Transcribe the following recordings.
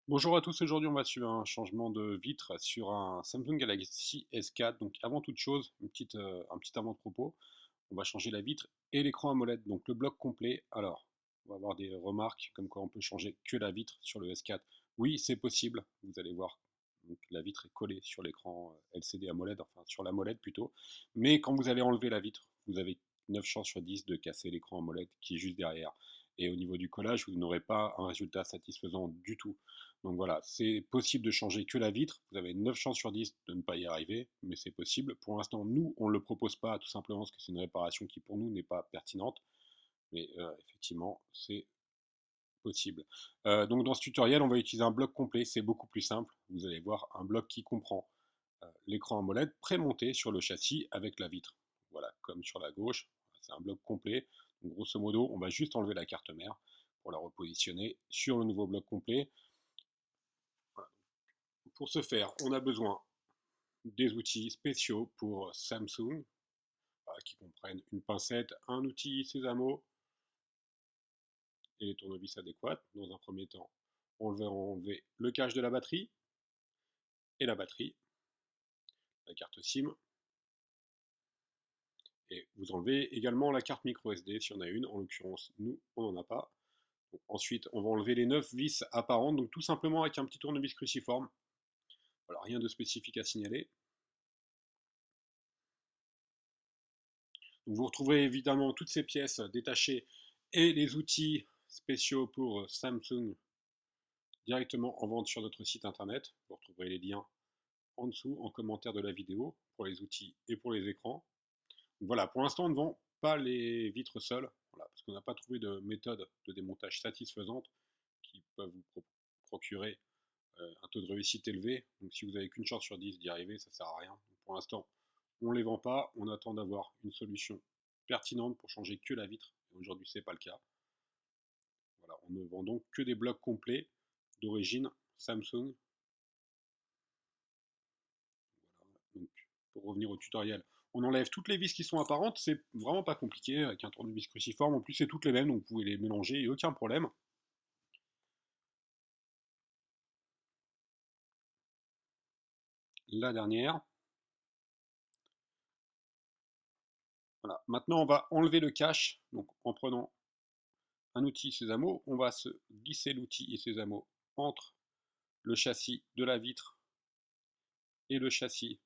Bonjour à tous, aujourd'hui on va suivre un changement de vitre sur un Samsung Galaxy S4. Donc avant toute chose, un petit avant-propos, on va changer la vitre et l'écran AMOLED, donc le bloc complet. Alors, on va avoir des remarques comme quoi on peut changer que la vitre sur le S4. Oui, c'est possible, vous allez voir. Donc, la vitre est collée sur l'écran LCD AMOLED, enfin sur l'AMOLED plutôt. Mais quand vous allez enlever la vitre, vous avez 9 chances sur 10 de casser l'écran AMOLED qui est juste derrière. Et au niveau du collage, vous n'aurez pas un résultat satisfaisant du tout. Donc voilà, c'est possible de changer que la vitre. Vous avez 9 chances sur 10 de ne pas y arriver, mais c'est possible. Pour l'instant, nous, on ne le propose pas, tout simplement parce que c'est une réparation qui, pour nous, n'est pas pertinente. Mais effectivement, c'est possible. Donc dans ce tutoriel, on va utiliser un bloc complet. C'est beaucoup plus simple. Vous allez voir un bloc qui comprend l'écran AMOLED prémonté sur le châssis avec la vitre. Voilà, comme sur la gauche. C'est un bloc complet. Donc, grosso modo, on va juste enlever la carte mère pour la repositionner sur le nouveau bloc complet. Voilà. Pour ce faire, on a besoin des outils spéciaux pour Samsung qui comprennent une pincette, un outil sésamo et les tournevis adéquats. Dans un premier temps, on va enlever le cache de la batterie et la batterie, la carte SIM, et vous enlevez également la carte micro SD si on a une. En l'occurrence, nous, on n'en a pas. Donc, ensuite, on va enlever les 9 vis apparentes, donc tout simplement avec un petit tournevis cruciforme. Voilà, rien de spécifique à signaler. Donc, vous retrouverez évidemment toutes ces pièces détachées et les outils spéciaux pour Samsung directement en vente sur notre site internet. Vous retrouverez les liens en dessous en commentaire de la vidéo pour les outils et pour les écrans. Donc voilà, pour l'instant on ne vend pas les vitres seules, voilà, parce qu'on n'a pas trouvé de méthode de démontage satisfaisante qui peuvent vous procurer un taux de réussite élevé. Donc si vous n'avez qu'une chance sur 10 d'y arriver, ça ne sert à rien. Donc, pour l'instant, on ne les vend pas, on attend d'avoir une solution pertinente pour changer que la vitre. Aujourd'hui, ce n'est pas le cas. Voilà, on ne vend donc que des blocs complets d'origine Samsung. Voilà. Donc, pour revenir au tutoriel, on enlève toutes les vis qui sont apparentes, c'est vraiment pas compliqué avec un tournevis cruciforme. En plus, c'est toutes les mêmes, donc vous pouvez les mélanger, et aucun problème. La dernière. Voilà. Maintenant, on va enlever le cache. Donc, en prenant un outil Sésamo, on va se glisser l'outil et Sésamo entre le châssis de la vitre et le châssis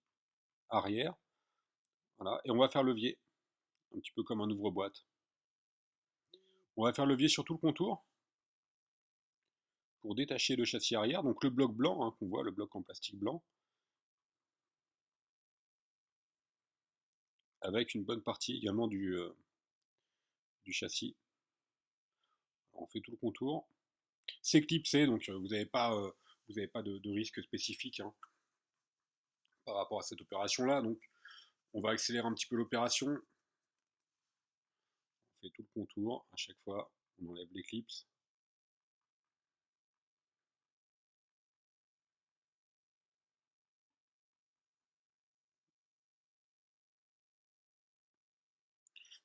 arrière. Voilà. Et on va faire levier, un petit peu comme un ouvre-boîte. On va faire levier sur tout le contour pour détacher le châssis arrière, donc le bloc blanc qu'on voit, le bloc en plastique blanc, avec une bonne partie également du châssis. Alors, on fait tout le contour. C'est clipsé, donc vous n'avez pas de risque spécifique par rapport à cette opération-là. Donc on va accélérer un petit peu l'opération. On fait tout le contour à chaque fois. On enlève l'éclipse.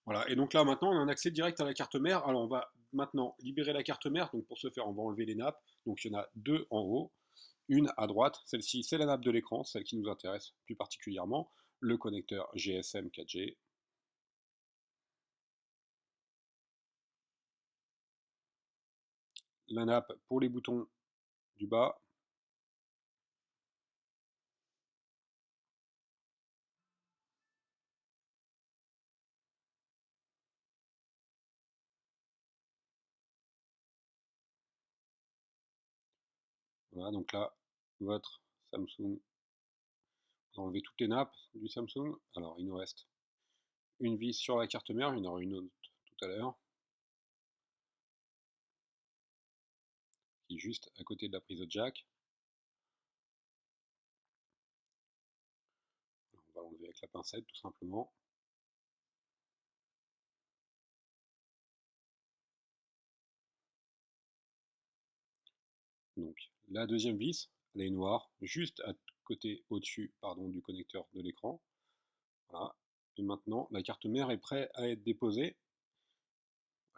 Voilà, et donc là maintenant on a un accès direct à la carte mère. Alors on va maintenant libérer la carte mère. Donc pour ce faire, on va enlever les nappes. Donc il y en a deux en haut, une à droite. Celle-ci, c'est la nappe de l'écran, celle qui nous intéresse plus particulièrement. Le connecteur GSM 4G. La nappe pour les boutons du bas. Voilà, donc là, votre Samsung, vous enlevez toutes les nappes du Samsung. Alors il nous reste une vis sur la carte mère, il y en aura une autre tout à l'heure, qui est juste à côté de la prise de jack. On va l'enlever avec la pincette tout simplement. Donc la deuxième vis, elle est noire, juste à côté au-dessus du connecteur de l'écran. Voilà. Et maintenant, la carte mère est prête à être déposée.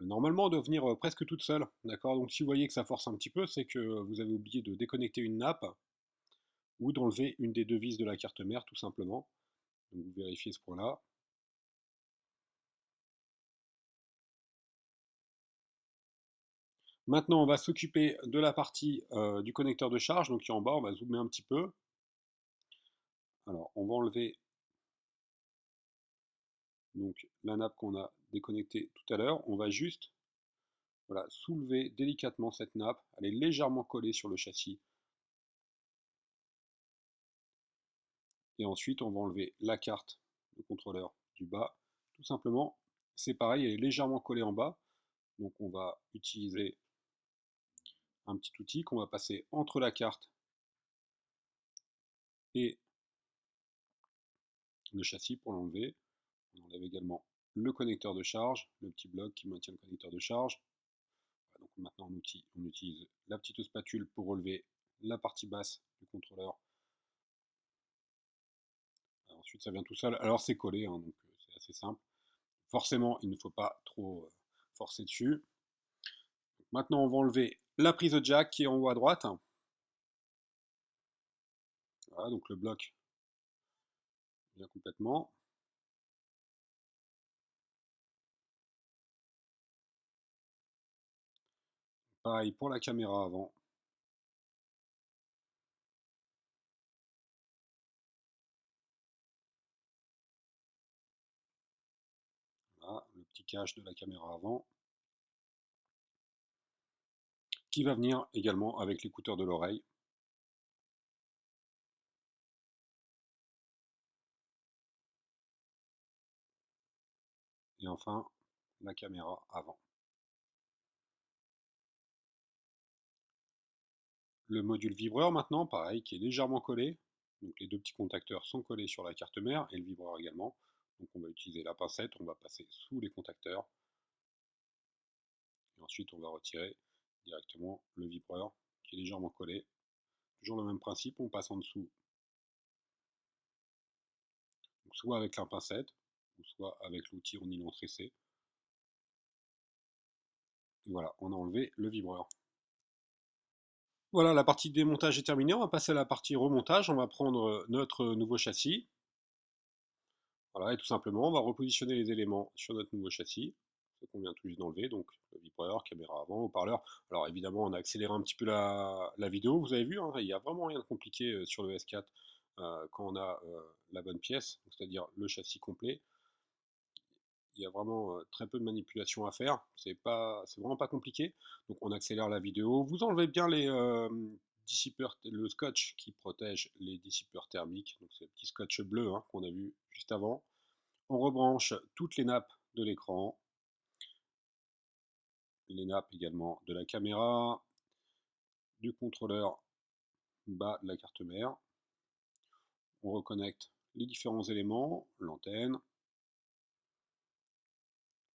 Normalement, elle doit venir presque toute seule, d'accord? Donc si vous voyez que ça force un petit peu, c'est que vous avez oublié de déconnecter une nappe ou d'enlever une des deux vis de la carte mère, tout simplement. Donc vous vérifiez ce point-là. Maintenant, on va s'occuper de la partie du connecteur de charge, donc qui est en bas, on va zoomer un petit peu. Alors, on va enlever donc, la nappe qu'on a déconnectée tout à l'heure. On va juste voilà, soulever délicatement cette nappe. Elle est légèrement collée sur le châssis. Et ensuite, on va enlever la carte de contrôleur du bas. Tout simplement, c'est pareil, elle est légèrement collée en bas. Donc, on va utiliser un petit outil qu'on va passer entre la carte et le châssis pour l'enlever. On enlève également le connecteur de charge, le petit bloc qui maintient le connecteur de charge. Donc maintenant on utilise la petite spatule pour relever la partie basse du contrôleur. Alors, ensuite ça vient tout seul. Alors c'est collé, hein, donc c'est assez simple. Forcément il ne faut pas trop forcer dessus. Donc, maintenant on va enlever la prise jack qui est en haut à droite. Voilà, donc le bloc vient complètement. Pareil pour la caméra avant. Voilà, le petit cache de la caméra avant. Qui va venir également avec l'écouteur de l'oreille. Et enfin, la caméra avant. Le module vibreur maintenant, pareil, qui est légèrement collé. Donc les deux petits contacteurs sont collés sur la carte mère et le vibreur également. Donc on va utiliser la pincette, on va passer sous les contacteurs. Et ensuite on va retirer directement le vibreur qui est légèrement collé. Toujours le même principe, on passe en dessous. Donc soit avec la pincette, ou soit avec l'outil en nylon tressé. Et voilà, on a enlevé le vibreur. Voilà, la partie démontage est terminée. On va passer à la partie remontage. On va prendre notre nouveau châssis. Voilà, et tout simplement, on va repositionner les éléments sur notre nouveau châssis, ce qu'on vient tout juste d'enlever, donc le vibreur, caméra avant, haut-parleur. Alors évidemment, on a accéléré un petit peu la vidéo, vous avez vu, hein, il n'y a vraiment rien de compliqué sur le S4 quand on a la bonne pièce, c'est-à-dire le châssis complet. Il y a vraiment très peu de manipulation à faire, c'est vraiment pas compliqué. Donc on accélère la vidéo, vous enlevez bien les dissipeurs, le scotch qui protège les dissipeurs thermiques, donc c'est le petit scotch bleu hein, qu'on a vu juste avant. On rebranche toutes les nappes de l'écran, les nappes également de la caméra, du contrôleur bas de la carte mère. On reconnecte les différents éléments, l'antenne.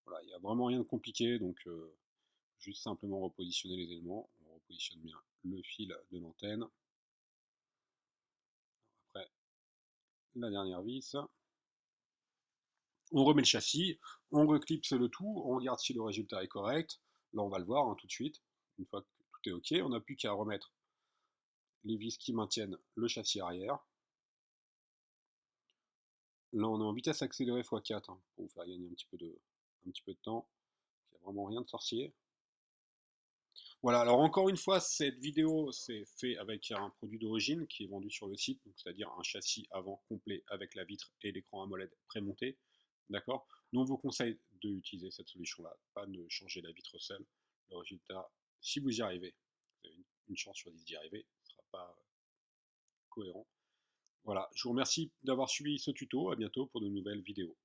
Voilà, il n'y a vraiment rien de compliqué, donc juste simplement repositionner les éléments. On repositionne bien le fil de l'antenne. Après, la dernière vis. On remet le châssis, on reclipse le tout, on regarde si le résultat est correct. Là, on va le voir hein, tout de suite. Une fois que tout est OK, on n'a plus qu'à remettre les vis qui maintiennent le châssis arrière. Là, on est en vitesse accélérée x4 hein, pour vous faire gagner un petit peu de temps. Il n'y a vraiment rien de sorcier. Voilà, alors encore une fois, cette vidéo c'est fait avec un produit d'origine qui est vendu sur le site, c'est-à-dire un châssis avant complet avec la vitre et l'écran AMOLED prémonté. D'accord? Nous, on vous conseille d'utiliser cette solution-là, pas de changer la vitre seule. Le résultat, si vous y arrivez, vous avez une chance sur 10 d'y arriver, ce ne sera pas cohérent. Voilà, je vous remercie d'avoir suivi ce tuto, à bientôt pour de nouvelles vidéos.